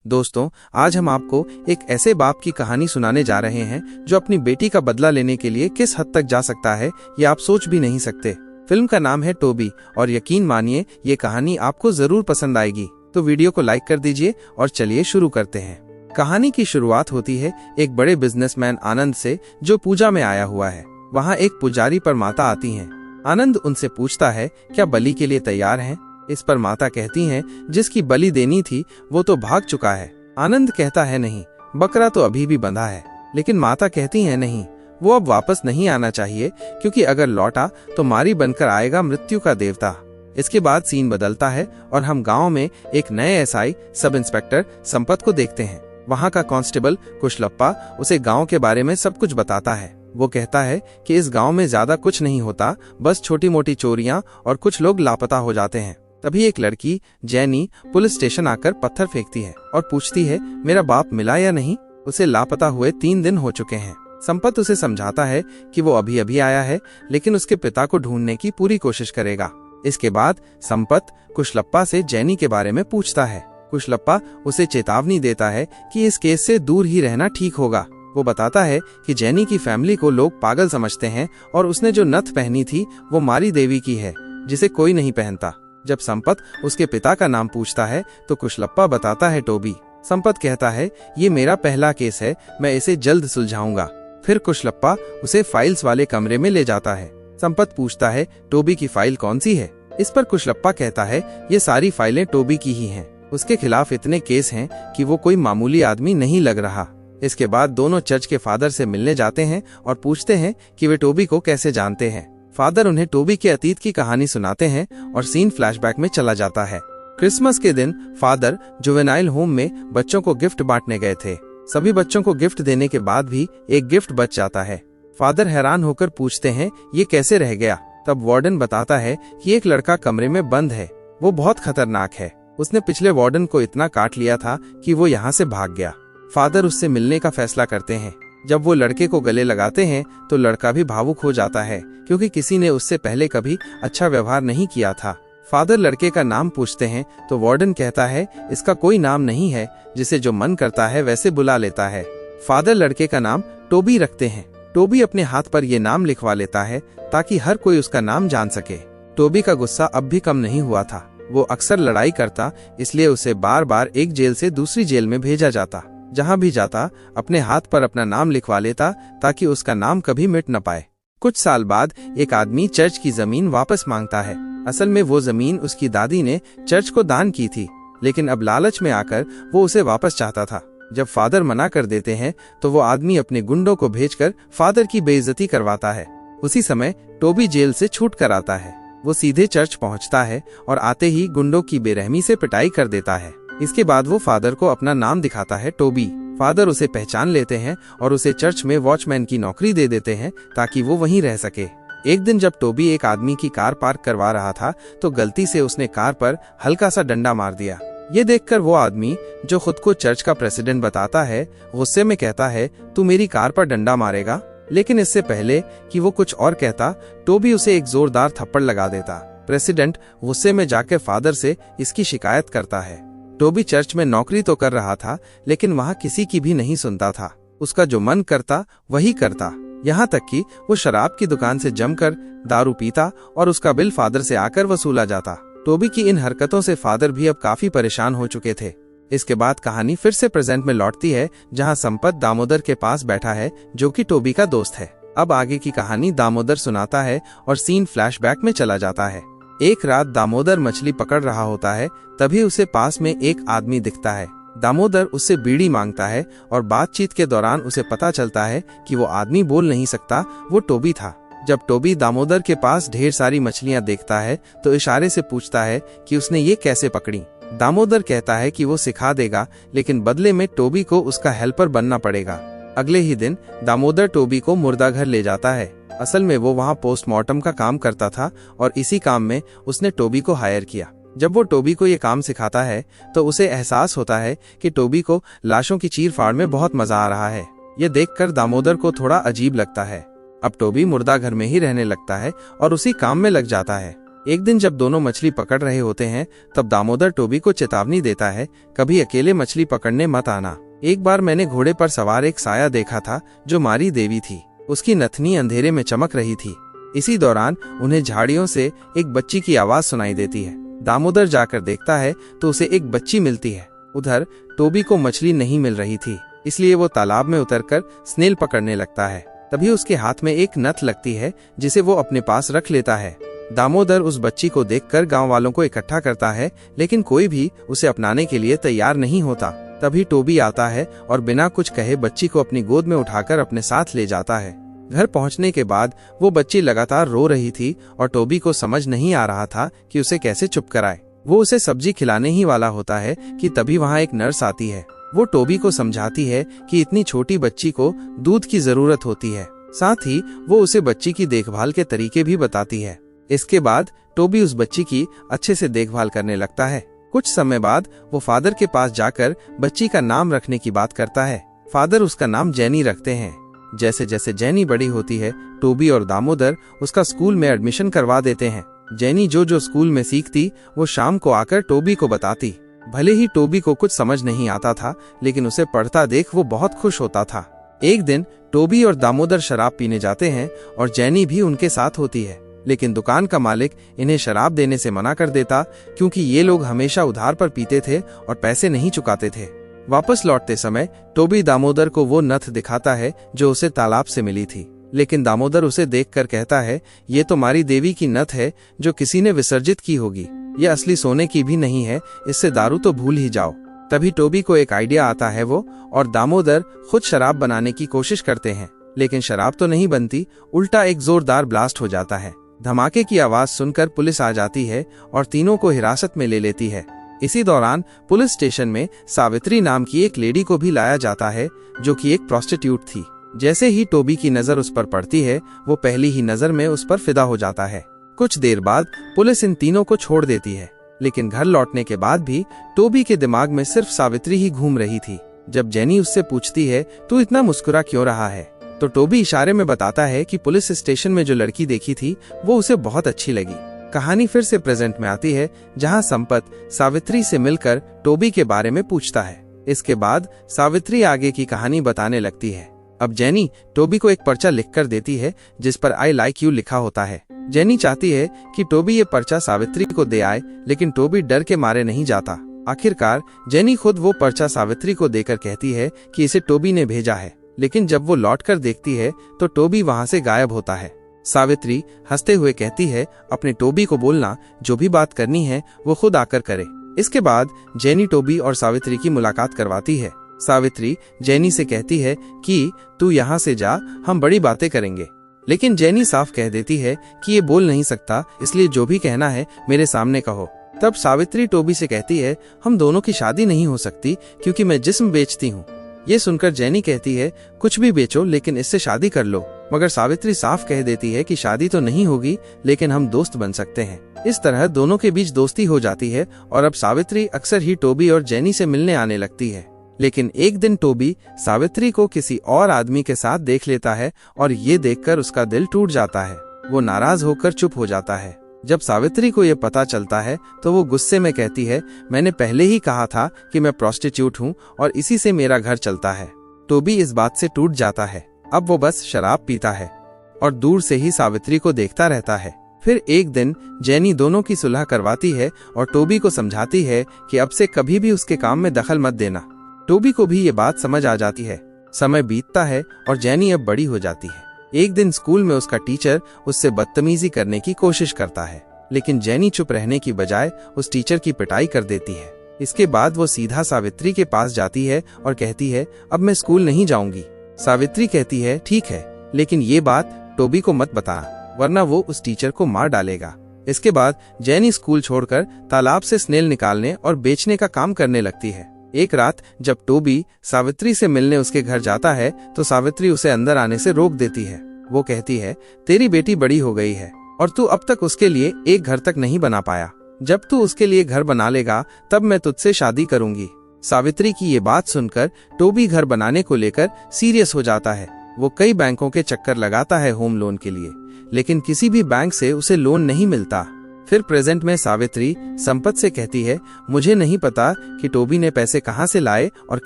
दोस्तों, आज हम आपको एक ऐसे बाप की कहानी सुनाने जा रहे हैं जो अपनी बेटी का बदला लेने के लिए किस हद तक जा सकता है ये आप सोच भी नहीं सकते। फिल्म का नाम है टोबी और यकीन मानिए ये कहानी आपको जरूर पसंद आएगी। तो वीडियो को लाइक कर दीजिए और चलिए शुरू करते हैं। कहानी की शुरुआत होती है एक बड़े बिजनेसमैन आनंद से जो पूजा में आया हुआ है। वहाँ एक पुजारी पर माता आती हैं। आनंद उनसे पूछता है क्या बलि के लिए तैयार हैं? इस पर माता कहती हैं जिसकी बलि देनी थी वो तो भाग चुका है। आनंद कहता है नहीं, बकरा तो अभी भी बंधा है। लेकिन माता कहती है नहीं, वो अब वापस नहीं आना चाहिए क्योंकि अगर लौटा तो मारी बनकर आएगा मृत्यु का देवता। इसके बाद सीन बदलता है और हम गांव में एक नए एसआई सब इंस्पेक्टर संपत को देखते हैं। वहां का कांस्टेबल कुशलप्पा उसे गांव के बारे में सब कुछ बताता है। वो कहता है कि इस गांव में ज्यादा कुछ नहीं होता, बस छोटी मोटी चोरियां और कुछ लोग लापता हो जाते हैं। तभी एक लड़की जैनी पुलिस स्टेशन आकर पत्थर फेंकती है और पूछती है मेरा बाप मिला या नहीं? उसे लापता हुए 3 दिन हो चुके हैं। संपत उसे समझाता है कि वो अभी अभी आया है लेकिन उसके पिता को ढूंढने की पूरी कोशिश करेगा। इसके बाद संपत कुशलप्पा से जैनी के बारे में पूछता है। कुशलप्पा उसे चेतावनी देता है कि इस केस से दूर ही रहना ठीक होगा। वो बताता है कि जैनी की फैमिली को लोग पागल समझते हैं और उसने जो नथ पहनी थी वो मारी देवी की है जिसे कोई नहीं पहनता। जब संपत उसके पिता का नाम पूछता है तो कुशलप्पा बताता है टोबी। संपत कहता है ये मेरा पहला केस है, मैं इसे जल्द सुलझाऊंगा। फिर कुशलप्पा उसे फाइल्स वाले कमरे में ले जाता है। संपत पूछता है टोबी की फाइल कौन सी है? इस पर कुशलप्पा कहता है ये सारी फाइलें टोबी की ही हैं। उसके खिलाफ इतने केस हैं कि वो कोई मामूली आदमी नहीं लग रहा। इसके बाद दोनों चर्च के फादर से मिलने जाते हैं और पूछते हैं कि वे टोबी को कैसे जानते हैं। फादर उन्हें टोबी के अतीत की कहानी सुनाते हैं और सीन फ्लैशबैक में चला जाता है। क्रिसमस के दिन फादर जुवेनाइल होम में बच्चों को गिफ्ट बांटने गए थे। सभी बच्चों को गिफ्ट देने के बाद भी एक गिफ्ट बच जाता है। फादर हैरान होकर पूछते हैं ये कैसे रह गया? तब वार्डन बताता है कि एक लड़का कमरे में बंद है, वो बहुत खतरनाक है। उसने पिछले वार्डन को इतना काट लिया था कि वो यहाँ से भाग गया। फादर उससे मिलने का फैसला करते हैं। जब वो लड़के को गले लगाते हैं तो लड़का भी भावुक हो जाता है क्योंकि किसी ने उससे पहले कभी अच्छा व्यवहार नहीं किया था। फादर लड़के का नाम पूछते हैं तो वार्डन कहता है इसका कोई नाम नहीं है, जिसे जो मन करता है वैसे बुला लेता है। फादर लड़के का नाम टोबी रखते हैं। टोबी अपने हाथ पर ये नाम लिखवा लेता है ताकि हर कोई उसका नाम जान सके। टोबी का गुस्सा अब भी कम नहीं हुआ था। वो अक्सर लड़ाई करता, इसलिए उसे बार बार एक जेल से दूसरी जेल में भेजा जाता। जहाँ भी जाता अपने हाथ पर अपना नाम लिखवा लेता ताकि उसका नाम कभी मिट न पाए। कुछ साल बाद एक आदमी चर्च की जमीन वापस मांगता है। असल में वो जमीन उसकी दादी ने चर्च को दान की थी, लेकिन अब लालच में आकर वो उसे वापस चाहता था। जब फादर मना कर देते हैं तो वो आदमी अपने गुंडों को भेजकर फादर की बेइज्जती करवाता है। उसी समय टोबी जेल से छूट कर आता है। वो सीधे चर्च पहुंचता है और आते ही गुंडों की बेरहमी से पिटाई कर देता है। इसके बाद वो फादर को अपना नाम दिखाता है टोबी। फादर उसे पहचान लेते हैं और उसे चर्च में वॉचमैन की नौकरी दे देते हैं ताकि वो वहीं रह सके। एक दिन जब टोबी एक आदमी की कार पार्क करवा रहा था तो गलती से उसने कार पर हल्का सा डंडा मार दिया। ये देखकर वो आदमी जो खुद को चर्च का प्रेसिडेंट बताता है गुस्से में कहता है तू मेरी कार पर डंडा मारेगा? लेकिन इससे पहले कि वो कुछ और कहता टोबी उसे एक जोरदार थप्पड़ लगा देता। प्रेसिडेंट गुस्से में जाकर फादर से इसकी शिकायत करता है। टोबी चर्च में नौकरी तो कर रहा था लेकिन वहाँ किसी की भी नहीं सुनता था। उसका जो मन करता वही करता, यहाँ तक कि वो शराब की दुकान से जमकर दारू पीता और उसका बिल फादर से आकर वसूला जाता। टोबी की इन हरकतों से फादर भी अब काफी परेशान हो चुके थे। इसके बाद कहानी फिर से प्रेजेंट में लौटती है जहाँ संपत दामोदर के पास बैठा है जो कि टोबी का दोस्त है। अब आगे की कहानी दामोदर सुनाता है और सीन फ्लैशबैक में चला जाता है। एक रात दामोदर मछली पकड़ रहा होता है, तभी उसे पास में एक आदमी दिखता है। दामोदर उससे बीड़ी मांगता है और बातचीत के दौरान उसे पता चलता है कि वो आदमी बोल नहीं सकता, वो टोबी था। जब टोबी दामोदर के पास ढेर सारी मछलियां देखता है तो इशारे से पूछता है कि उसने ये कैसे पकड़ी। दामोदर कहता है कि वो सिखा देगा, लेकिन बदले में टोबी को उसका हेल्पर बनना पड़ेगा। अगले ही दिन दामोदर टोबी को मुर्दाघर ले जाता है। असल में वो वहाँ पोस्टमार्टम का काम करता था और इसी काम में उसने टोबी को हायर किया। जब वो टोबी को ये काम सिखाता है तो उसे एहसास होता है कि टोबी को लाशों की चीर फाड़ में बहुत मजा आ रहा है। ये देखकर दामोदर को थोड़ा अजीब लगता है। अब टोबी मुर्दाघर में ही रहने लगता है और उसी काम में लग जाता है। एक दिन जब दोनों मछली पकड़ रहे होते हैं तब दामोदर टोबी को चेतावनी देता है, कभी अकेले मछली पकड़ने मत आना। एक बार मैंने घोड़े पर सवार एक साया देखा था जो मारी देवी थी। उसकी नथनी अंधेरे में चमक रही थी। इसी दौरान उन्हें झाड़ियों से एक बच्ची की आवाज सुनाई देती है। दामोदर जाकर देखता है तो उसे एक बच्ची मिलती है। उधर टोबी को मछली नहीं मिल रही थी, इसलिए वो तालाब में उतरकर स्नेल पकड़ने लगता है। तभी उसके हाथ में एक नथ लगती है जिसे वो अपने पास रख लेता है। दामोदर उस बच्ची को देखकर गांव वालों को इकट्ठा करता है, लेकिन कोई भी उसे अपनाने के लिए तैयार नहीं होता। तभी टोबी आता है और बिना कुछ कहे बच्ची को अपनी गोद में उठाकर अपने साथ ले जाता है। घर पहुंचने के बाद वो बच्ची लगातार रो रही थी और टोबी को समझ नहीं आ रहा था कि उसे कैसे चुप कराए। वो उसे सब्जी खिलाने ही वाला होता है कि तभी वहाँ एक नर्स आती है। वो टोबी को समझाती है कि इतनी छोटी बच्ची को दूध की जरूरत होती है। साथ ही वो उसे बच्ची की देखभाल के तरीके भी बताती है। इसके बाद टोबी उस बच्ची की अच्छे से देखभाल करने लगता है। कुछ समय बाद वो फादर के पास जाकर बच्ची का नाम रखने की बात करता है। फादर उसका नाम जेनी रखते हैं। जैसे जैसे जेनी बड़ी होती है, टोबी और दामोदर उसका स्कूल में एडमिशन करवा देते हैं। जेनी जो स्कूल में सीखती वो शाम को आकर टोबी को बताती। भले ही टोबी को कुछ समझ नहीं आता था, लेकिन उसे पढ़ता देख वो बहुत खुश होता था। एक दिन टोबी और दामोदर शराब पीने जाते हैं और जेनी भी उनके साथ होती है, लेकिन दुकान का मालिक इन्हें शराब देने से मना कर देता क्योंकि ये लोग हमेशा उधार पर पीते थे और पैसे नहीं चुकाते थे। वापस लौटते समय टोबी दामोदर को वो नथ दिखाता है जो उसे तालाब से मिली थी, लेकिन दामोदर उसे देखकर कहता है, ये तो मारी देवी की नथ है जो किसी ने विसर्जित की होगी। ये असली सोने की भी नहीं है, इससे दारू तो भूल ही जाओ। तभी टोबी को एक आइडिया आता है। वो और दामोदर खुद शराब बनाने की कोशिश करते हैं, लेकिन शराब तो नहीं बनती, उल्टा एक जोरदार ब्लास्ट हो जाता है। धमाके की आवाज सुनकर पुलिस आ जाती है और तीनों को हिरासत में ले लेती है। इसी दौरान पुलिस स्टेशन में सावित्री नाम की एक लेडी को भी लाया जाता है जो कि एक प्रोस्टिट्यूट थी। जैसे ही टोबी की नजर उस पर पड़ती है, वो पहली ही नजर में उस पर फिदा हो जाता है। कुछ देर बाद पुलिस इन तीनों को छोड़ देती है, लेकिन घर लौटने के बाद भी टोबी के दिमाग में सिर्फ सावित्री ही घूम रही थी। जब जेनी उससे पूछती है, तू इतना मुस्कुरा क्यों रहा है, तो टोबी इशारे में बताता है कि पुलिस स्टेशन में जो लड़की देखी थी वो उसे बहुत अच्छी लगी। कहानी फिर से प्रेजेंट में आती है, जहां संपत सावित्री से मिलकर टोबी के बारे में पूछता है। इसके बाद सावित्री आगे की कहानी बताने लगती है। अब जेनी टोबी को एक पर्चा लिखकर देती है जिस पर आई लाइक यू लिखा होता है। जेनी चाहती है कि टोबी ये पर्चा सावित्री को दे आए, लेकिन टोबी डर के मारे नहीं जाता। आखिरकार जेनी खुद वो पर्चा सावित्री को देकर कहती है कि इसे टोबी ने भेजा है, लेकिन जब वो लौटकर देखती है तो टोबी वहां से गायब होता है। सावित्री हंसते हुए कहती है, अपने टोबी को बोलना जो भी बात करनी है वो खुद आकर करे। इसके बाद जेनी टोबी और सावित्री की मुलाकात करवाती है। सावित्री जेनी से कहती है कि तू यहाँ से जा, हम बड़ी बातें करेंगे, लेकिन जेनी साफ कह देती है कि ये बोल नहीं सकता, इसलिए जो भी कहना है मेरे सामने कहो। तब सावित्री टोबी से कहती है, हम दोनों की शादी नहीं हो सकती क्योंकि मैं जिस्म बेचती हूँ। ये सुनकर जेनी कहती है, कुछ भी बेचो लेकिन इससे शादी कर लो। मगर सावित्री साफ कह देती है कि शादी तो नहीं होगी, लेकिन हम दोस्त बन सकते हैं। इस तरह दोनों के बीच दोस्ती हो जाती है और अब सावित्री अक्सर ही टोबी और जेनी से मिलने आने लगती है। लेकिन एक दिन टोबी सावित्री को किसी और आदमी के साथ देख लेता है और ये देखकर उसका दिल टूट जाता है। वो नाराज होकर चुप हो जाता है। जब सावित्री को ये पता चलता है तो वो गुस्से में कहती है, मैंने पहले ही कहा था कि मैं प्रोस्टिट्यूट हूँ और इसी से मेरा घर चलता है। टोबी इस बात से टूट जाता है। अब वो बस शराब पीता है और दूर से ही सावित्री को देखता रहता है। फिर एक दिन जेनी दोनों की सुलह करवाती है और टोबी को समझाती है कि अब से कभी भी उसके काम में दखल मत देना। टोबी को भी ये बात समझ आ जाती है। समय बीतता है और जेनी अब बड़ी हो जाती है। एक दिन स्कूल में उसका टीचर उससे बदतमीजी करने की कोशिश करता है, लेकिन जेनी चुप रहने की बजाय उस टीचर की पिटाई कर देती है। इसके बाद वो सीधा सावित्री के पास जाती है और कहती है, अब मैं स्कूल नहीं जाऊंगी। सावित्री कहती है, ठीक है, लेकिन ये बात टोबी को मत बता, वरना वो उस टीचर को मार डालेगा। इसके बाद जेनी स्कूल छोड़कर तालाब से स्नेल निकालने और बेचने का काम करने लगती है। एक रात जब टोबी सावित्री से मिलने उसके घर जाता है तो सावित्री उसे अंदर आने से रोक देती है। वो कहती है, तेरी बेटी बड़ी हो गई है और तू अब तक उसके लिए एक घर तक नहीं बना पाया। जब तू उसके लिए घर बना लेगा तब मैं तुझसे शादी करूंगी। सावित्री की ये बात सुनकर टोबी घर बनाने को लेकर सीरियस हो जाता है। वो कई बैंकों के चक्कर लगाता है होम लोन के लिए, लेकिन किसी भी बैंक से उसे लोन नहीं मिलता। फिर प्रेजेंट में सावित्री संपत से कहती है, मुझे नहीं पता कि टोबी ने पैसे कहाँ से लाए और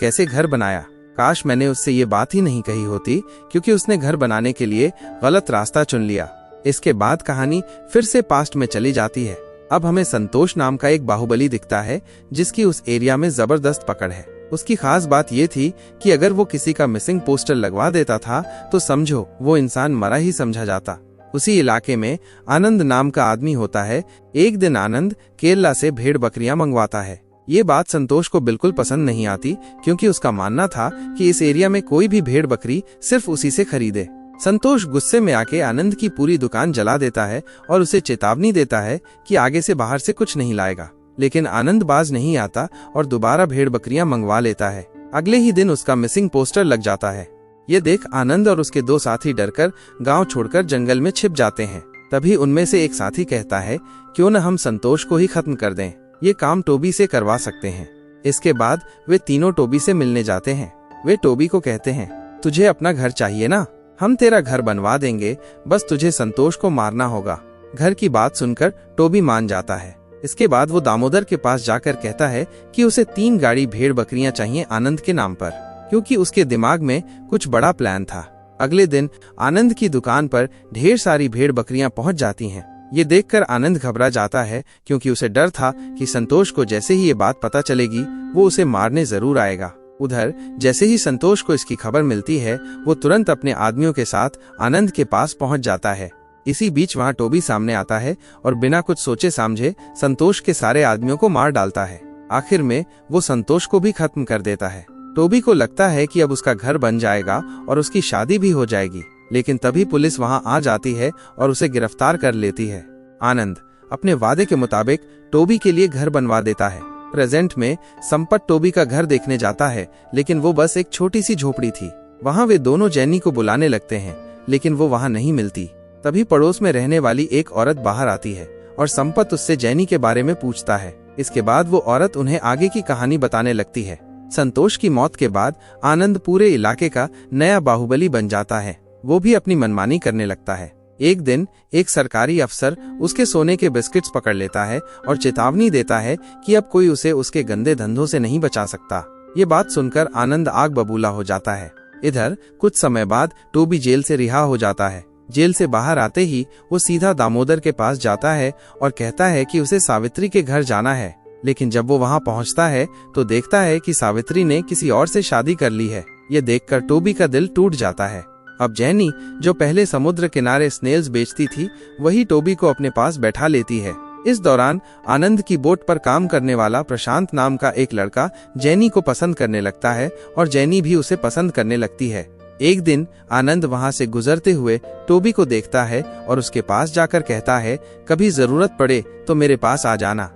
कैसे घर बनाया। काश मैंने उससे ये बात ही नहीं कही होती, क्योंकि उसने घर बनाने के लिए गलत रास्ता चुन लिया। इसके बाद कहानी फिर से पास्ट में चली जाती है। अब हमें संतोष नाम का एक बाहुबली दिखता है, जिसकी उस एरिया में जबरदस्त पकड़ है। उसकी खास बात ये थी कि अगर वो किसी का मिसिंग पोस्टर लगवा देता था तो समझो वो इंसान मरा ही समझा जाता। उसी इलाके में आनंद नाम का आदमी होता है। एक दिन आनंद केरला से भेड़ बकरियां मंगवाता है। ये बात संतोष को बिल्कुल पसंद नहीं आती, क्योंकि उसका मानना था कि इस एरिया में कोई भी भेड़ बकरी सिर्फ उसी से खरीदे। संतोष गुस्से में आके आनंद की पूरी दुकान जला देता है और उसे चेतावनी देता है कि आगे से बाहर से कुछ नहीं लाएगा। लेकिन आनंद बाज नहीं आता और दोबारा भेड़ बकरियां मंगवा लेता है। अगले ही दिन उसका मिसिंग पोस्टर लग जाता है। ये देख आनंद और उसके दो साथी डरकर गांव छोड़कर जंगल में छिप जाते हैं। तभी उनमें से एक साथी कहता है, क्यों न हम संतोष को ही खत्म कर दें, ये काम टोबी से करवा सकते हैं। इसके बाद वे तीनों टोबी से मिलने जाते हैं। वे टोबी को कहते हैं, तुझे अपना घर चाहिए ना, हम तेरा घर बनवा देंगे, बस तुझे संतोष को मारना होगा। घर की बात सुनकर टोबी मान जाता है। इसके बाद वो दामोदर के पास जाकर कहता है कि उसे 3 गाड़ी भेड़ बकरियां चाहिए आनंद के नाम पर, क्योंकि उसके दिमाग में कुछ बड़ा प्लान था। अगले दिन आनंद की दुकान पर ढेर सारी भेड़ बकरियां पहुंच जाती हैं। ये देखकर आनंद घबरा जाता है, क्योंकि उसे डर था कि संतोष को जैसे ही ये बात पता चलेगी वो उसे मारने जरूर आएगा। उधर जैसे ही संतोष को इसकी खबर मिलती है, वो तुरंत अपने आदमियों के साथ आनंद के पास पहुंच जाता है। इसी बीच वहां टोबी सामने आता है और बिना कुछ सोचे समझे संतोष के सारे आदमियों को मार डालता है। आखिर में वो संतोष को भी खत्म कर देता है। टोबी को लगता है कि अब उसका घर बन जाएगा और उसकी शादी भी हो जाएगी, लेकिन तभी पुलिस वहां आ जाती है और उसे गिरफ्तार कर लेती है। आनंद अपने वादे के मुताबिक टोबी के लिए घर बनवा देता है। प्रेजेंट में संपत टोबी का घर देखने जाता है, लेकिन वो बस एक छोटी सी झोपड़ी थी। वहां वे दोनों जेनी को बुलाने लगते हैं, लेकिन वो वहां नहीं मिलती। तभी पड़ोस में रहने वाली एक औरत बाहर आती है और संपत उससे जेनी के बारे में पूछता है। इसके बाद वो औरत उन्हें आगे की कहानी बताने लगती है। संतोष की मौत के बाद आनंद पूरे इलाके का नया बाहुबली बन जाता है। वो भी अपनी मनमानी करने लगता है। एक दिन एक सरकारी अफसर उसके सोने के बिस्किट्स पकड़ लेता है और चेतावनी देता है कि अब कोई उसे उसके गंदे धंधों से नहीं बचा सकता। ये बात सुनकर आनंद आग बबूला हो जाता है। इधर कुछ समय बाद टोबी जेल से रिहा हो जाता है। जेल से बाहर आते ही वो सीधा दामोदर के पास जाता है और कहता है कि उसे सावित्री के घर जाना है। लेकिन जब वो वहां पहुंचता है तो देखता है कि सावित्री ने किसी और से शादी कर ली है। ये देखकर टोबी का दिल टूट जाता है। अब जेनी, जो पहले समुद्र किनारे स्नेल्स बेचती थी, वही टोबी को अपने पास बैठा लेती है। इस दौरान आनंद की बोट पर काम करने वाला प्रशांत नाम का एक लड़का जेनी को पसंद करने लगता है और जेनी भी उसे पसंद करने लगती है। एक दिन आनंद वहां से गुजरते हुए टोबी को देखता है और उसके पास जाकर कहता है, कभी जरूरत पड़े तो मेरे पास आ जाना।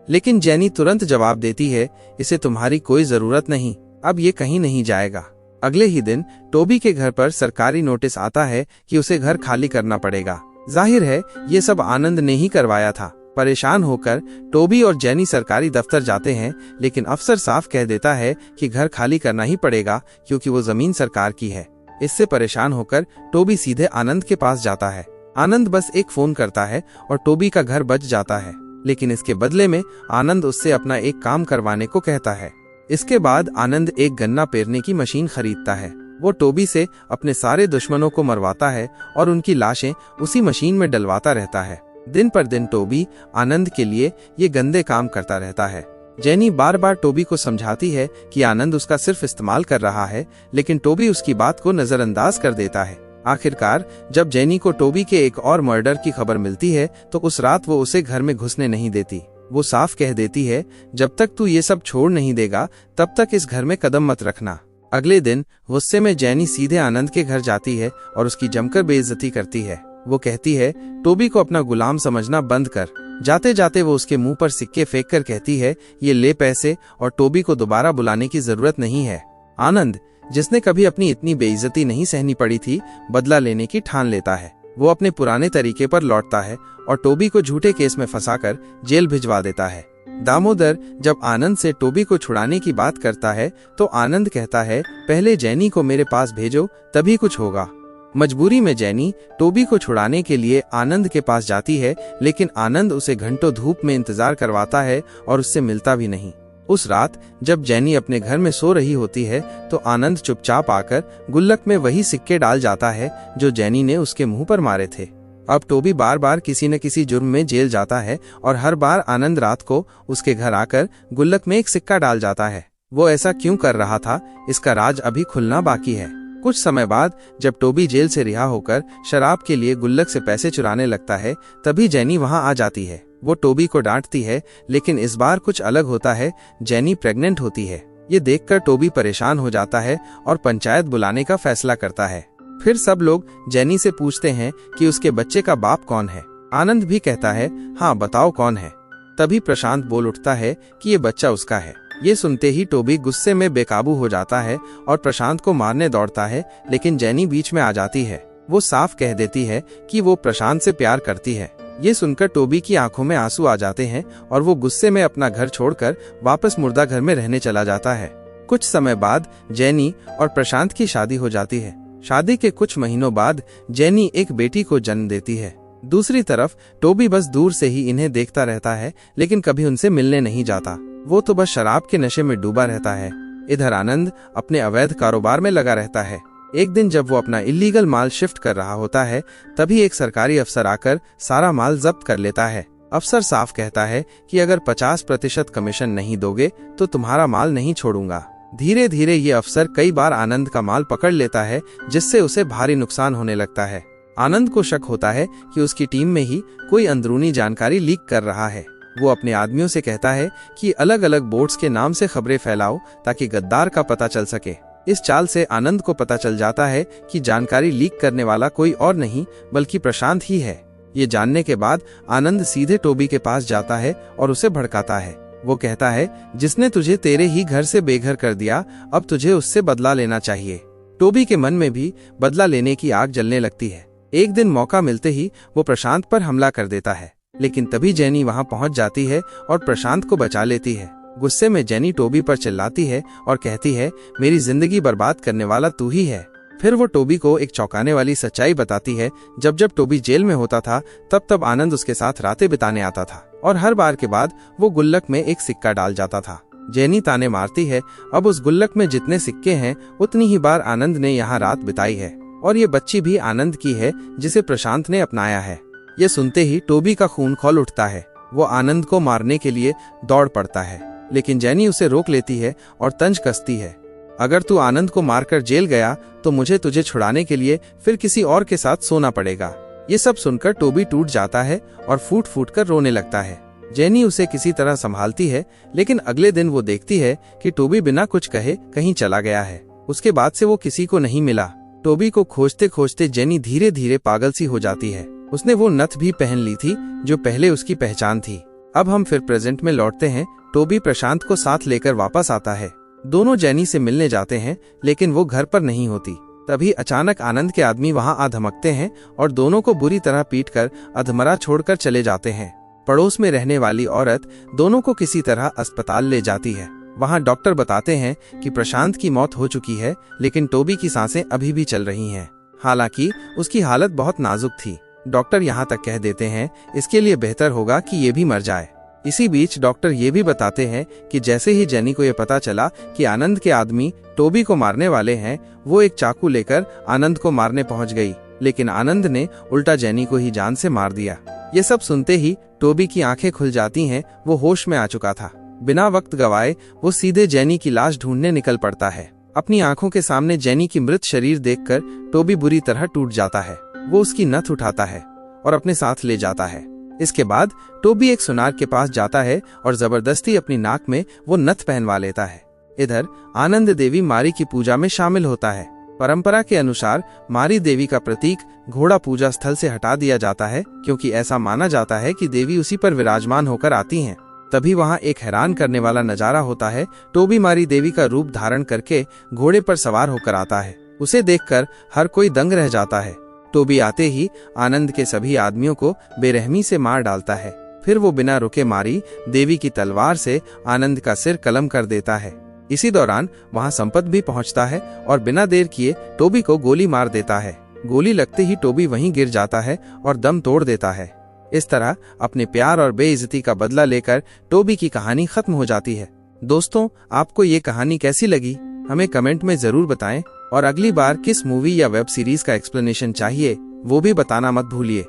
लेकिन जेनी तुरंत जवाब देती है, इसे तुम्हारी कोई जरूरत नहीं, अब ये कहीं नहीं जाएगा। अगले ही दिन टोबी के घर पर सरकारी नोटिस आता है कि उसे घर खाली करना पड़ेगा। जाहिर है ये सब आनंद ने ही करवाया था। परेशान होकर टोबी और जेनी सरकारी दफ्तर जाते हैं, लेकिन अफसर साफ कह देता है कि घर खाली करना ही पड़ेगा, क्योंकि वो जमीन सरकार की है। इससे परेशान होकर टोबी सीधे आनंद के पास जाता है। आनंद बस एक फोन करता है और टोबी का घर बच जाता है। लेकिन इसके बदले में आनंद उससे अपना एक काम करवाने को कहता है। इसके बाद आनंद एक गन्ना पेरने की मशीन खरीदता है। वो टोबी से अपने सारे दुश्मनों को मरवाता है और उनकी लाशें उसी मशीन में डलवाता रहता है। दिन पर दिन टोबी आनंद के लिए ये गंदे काम करता रहता है। जेनी बार बार टोबी को समझाती है कि आनंद उसका सिर्फ इस्तेमाल कर रहा है, लेकिन टोबी उसकी बात को नजरअंदाज कर देता है। आखिरकार जब जेनी को टोबी के एक और मर्डर की खबर मिलती है तो उस रात वो उसे घर में घुसने नहीं देती। वो साफ कह देती है, जब तक तू ये सब छोड़ नहीं देगा तब तक इस घर में कदम मत रखना। अगले दिन गुस्से में जेनी सीधे आनंद के घर जाती है और उसकी जमकर बेइज्जती करती है। वो कहती है, टोबी को अपना गुलाम समझना बंद कर। जाते जाते वो उसके मुंह पर सिक्के फेंक कर कहती है, ये ले पैसे और टोबी को दोबारा बुलाने की जरूरत नहीं है। आनंद, जिसने कभी अपनी इतनी बेइज्जती नहीं सहनी पड़ी थी, बदला लेने की ठान लेता है। वो अपने पुराने तरीके पर लौटता है और टोबी को झूठे केस में फंसाकर जेल भिजवा देता है। दामोदर जब आनंद से टोबी को छुड़ाने की बात करता है तो आनंद कहता है, पहले जेनी को मेरे पास भेजो तभी कुछ होगा। मजबूरी में जेनी टोबी को छुड़ाने के लिए आनंद के पास जाती है, लेकिन आनंद उसे घंटों धूप में इंतजार करवाता है और उससे मिलता भी नहीं। उस रात जब जेनी अपने घर में सो रही होती है तो आनंद चुपचाप आकर गुल्लक में वही सिक्के डाल जाता है जो जेनी ने उसके मुंह पर मारे थे। अब टोबी बार बार किसी न किसी जुर्म में जेल जाता है और हर बार आनंद रात को उसके घर आकर गुल्लक में एक सिक्का डाल जाता है। वो ऐसा क्यों कर रहा था, इसका राज अभी खुलना बाकी है। कुछ समय बाद जब टोबी जेल से रिहा होकर शराब के लिए गुल्लक से पैसे चुराने लगता है, तभी जेनी वहां आ जाती है। वो टोबी को डांटती है, लेकिन इस बार कुछ अलग होता है। जेनी प्रेग्नेंट होती है। ये देखकर टोबी परेशान हो जाता है और पंचायत बुलाने का फैसला करता है। फिर सब लोग जेनी से पूछते हैं कि उसके बच्चे का बाप कौन है। आनंद भी कहता है, हाँ बताओ कौन है। तभी प्रशांत बोल उठता है कि ये बच्चा उसका है। ये सुनते ही टोबी गुस्से में बेकाबू हो जाता है और प्रशांत को मारने दौड़ता है, लेकिन जेनी बीच में आ जाती है। वो साफ कह देती है कि वो प्रशांत से प्यार करती है। ये सुनकर टोबी की आंखों में आंसू आ जाते हैं और वो गुस्से में अपना घर छोड़कर वापस मुर्दा घर में रहने चला जाता है। कुछ समय बाद जेनी और प्रशांत की शादी हो जाती है। शादी के कुछ महीनों बाद जेनी एक बेटी को जन्म देती है। दूसरी तरफ टोबी बस दूर से ही इन्हें देखता रहता है, लेकिन कभी उनसे मिलने नहीं जाता। वो तो बस शराब के नशे में डूबा रहता है। इधर आनंद अपने अवैध कारोबार में लगा रहता है। एक दिन जब वो अपना इलीगल माल शिफ्ट कर रहा होता है, तभी एक सरकारी अफसर आकर सारा माल जब्त कर लेता है। अफसर साफ कहता है कि अगर 50% कमीशन नहीं दोगे तो तुम्हारा माल नहीं छोड़ूंगा। धीरे धीरे ये अफसर कई बार आनंद का माल पकड़ लेता है, जिससे उसे भारी नुकसान होने लगता है। आनंद को शक होता है कि उसकी टीम में ही कोई अंदरूनी जानकारी लीक कर रहा है। वो अपने आदमियों से कहता है कि अलग अलग बोर्ड्स के नाम से खबरें फैलाओ ताकि गद्दार का पता चल सके। इस चाल से आनंद को पता चल जाता है कि जानकारी लीक करने वाला कोई और नहीं बल्कि प्रशांत ही है। ये जानने के बाद आनंद सीधे टोबी के पास जाता है और उसे भड़काता है। वो कहता है, जिसने तुझे तेरे ही घर से बेघर कर दिया, अब तुझे उससे बदला लेना चाहिए। टोबी के मन में भी बदला लेने की आग जलने लगती है। एक दिन मौका मिलते ही वो प्रशांत पर हमला कर देता है, लेकिन तभी जेनी वहां पहुंच जाती है और प्रशांत को बचा लेती है। गुस्से में जेनी टोबी पर चिल्लाती है और कहती है, मेरी जिंदगी बर्बाद करने वाला तू ही है। फिर वो टोबी को एक चौंकाने वाली सच्चाई बताती है। जब जब टोबी जेल में होता था, तब तब आनंद उसके साथ रातें बिताने आता था और हर बार के बाद वो गुल्लक में एक सिक्का डाल जाता था। जेनी ताने मारती है, अब उस गुल्लक में जितने सिक्के हैं उतनी ही बार आनंद ने यहाँ रात बिताई है और ये बच्ची भी आनंद की है जिसे प्रशांत ने अपनाया है। ये सुनते ही टोबी का खून खौल उठता है। वो आनंद को मारने के लिए दौड़ पड़ता है, लेकिन जेनी उसे रोक लेती है और तंज कसती है, अगर तू आनंद को मारकर जेल गया तो मुझे तुझे छुड़ाने के लिए फिर किसी और के साथ सोना पड़ेगा। ये सब सुनकर टोबी टूट जाता है और फूट फूट कर रोने लगता है। जेनी उसे किसी तरह संभालती है, लेकिन अगले दिन वो देखती है कि टोबी बिना कुछ कहे कहीं चला गया है। उसके बाद से वो किसी को नहीं मिला। टोबी को खोजते खोजते जेनी धीरे धीरे पागल सी हो जाती है। उसने वो नथ भी पहन ली थी जो पहले उसकी पहचान थी। अब हम फिर प्रेजेंट में लौटते हैं। टोबी प्रशांत को साथ लेकर वापस आता है। दोनों जेनी से मिलने जाते हैं, लेकिन वो घर पर नहीं होती। तभी अचानक आनंद के आदमी वहां आ धमकते हैं और दोनों को बुरी तरह पीटकर अधमरा छोड़कर चले जाते हैं। पड़ोस में रहने वाली औरत दोनों को किसी तरह अस्पताल ले जाती है। वहां डॉक्टर बताते हैं कि प्रशांत की मौत हो चुकी है, लेकिन टोबी की सांसें अभी भी चल रही हैं। हालांकि उसकी हालत बहुत नाजुक थी। डॉक्टर यहाँ तक कह देते हैं, इसके लिए बेहतर होगा कि ये भी मर जाए। इसी बीच डॉक्टर ये भी बताते हैं कि जैसे ही जेनी को ये पता चला कि आनंद के आदमी टोबी को मारने वाले हैं, वो एक चाकू लेकर आनंद को मारने पहुंच गई, लेकिन आनंद ने उल्टा जेनी को ही जान से मार दिया। ये सब सुनते ही टोबी की आंखें खुल जाती हैं। वो होश में आ चुका था। बिना वक्त गवाए वो सीधे जेनी की लाश ढूंढने निकल पड़ता है। अपनी आंखों के सामने जेनी की मृत शरीर देखकर टोबी बुरी तरह टूट जाता है। वो उसकी नथ उठाता है और अपने साथ ले जाता है। इसके बाद टोबी एक सुनार के पास जाता है और जबरदस्ती अपनी नाक में वो नथ पहनवा लेता है। इधर आनंद देवी मारी की पूजा में शामिल होता है। परंपरा के अनुसार मारी देवी का प्रतीक घोड़ा पूजा स्थल से हटा दिया जाता है, क्योंकि ऐसा माना जाता है कि देवी उसी पर विराजमान होकर आती हैं। तभी वहां एक हैरान करने वाला नजारा होता है। टोबी मारी देवी का रूप धारण करके घोड़े पर सवार होकर आता है। उसे देखकर हर कोई दंग रह जाता है। टोबी आते ही आनंद के सभी आदमियों को बेरहमी से मार डालता है। फिर वो बिना रुके मारी देवी की तलवार से आनंद का सिर कलम कर देता है। इसी दौरान वहां संपत भी पहुंचता है और बिना देर किए टोबी को गोली मार देता है। गोली लगते ही टोबी वहीं गिर जाता है और दम तोड़ देता है। इस तरह अपने प्यार और बेइज्जती का बदला लेकर टोबी की कहानी खत्म हो जाती है। दोस्तों, आपको ये कहानी कैसी लगी हमें कमेंट में जरूर बताएं और अगली बार किस मूवी या वेब सीरीज का एक्सप्लेनेशन चाहिए वो भी बताना मत भूलिए।